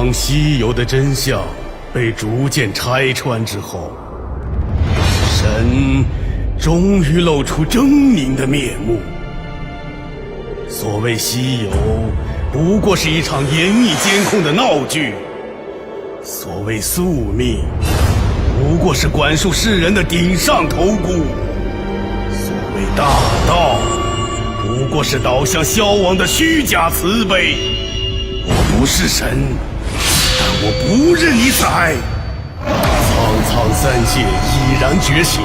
当西游的真相被逐渐拆穿之后，神终于露出狰狞的面目。所谓西游，不过是一场严密监控的闹剧；所谓宿命，不过是管束世人的顶上头箍；所谓大道，不过是导向消亡的虚假慈悲。我不是神，但我不任你宰。苍苍三界已然觉醒，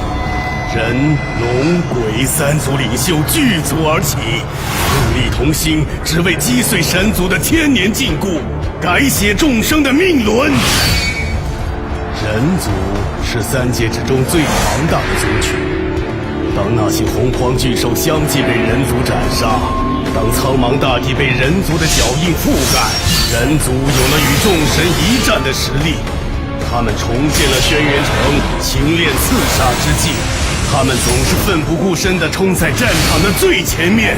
人龙鬼三族领袖聚族而起，戮力同心，只为击碎神族的千年禁锢，改写众生的命轮。人族是三界之中最庞大的族群，当那些洪荒巨兽相继被人族斩杀，当苍茫大地被人族的脚印覆盖，人族有了与众神一战的实力。他们重建了轩辕城，勤练刺杀之技。他们总是奋不顾身地冲在战场的最前面，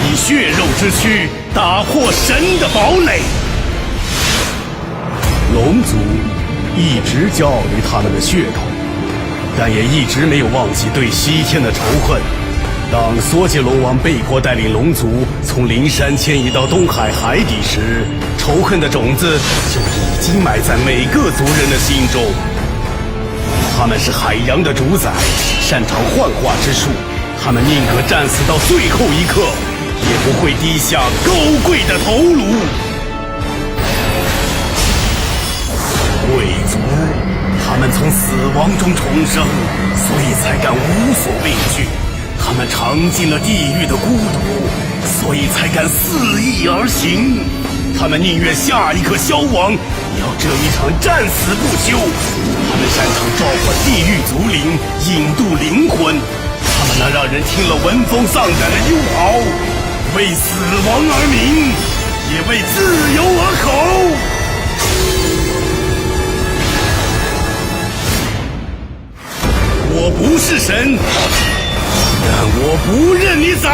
以血肉之躯打破神的堡垒。龙族一直骄傲于他们的血统，但也一直没有忘记对西天的仇恨。当梭杰龙王被迫带领龙族从灵山迁移到东海海底时，仇恨的种子就已经埋在每个族人的心中。他们是海洋的主宰，擅长幻化之术，他们宁可战死到最后一刻，也不会低下高贵的头颅。贵族，他们从死亡中重生，所以才敢无所畏惧。他们尝尽了地狱的孤独，所以才敢肆意而行。他们宁愿下一刻消亡，也要这一场战死不休。他们擅长召唤地狱族灵，引渡灵魂。他们能让人听了闻风丧胆的忧嚎，为死亡而鸣，也为自由而吼。我不是神，但我不任你宰。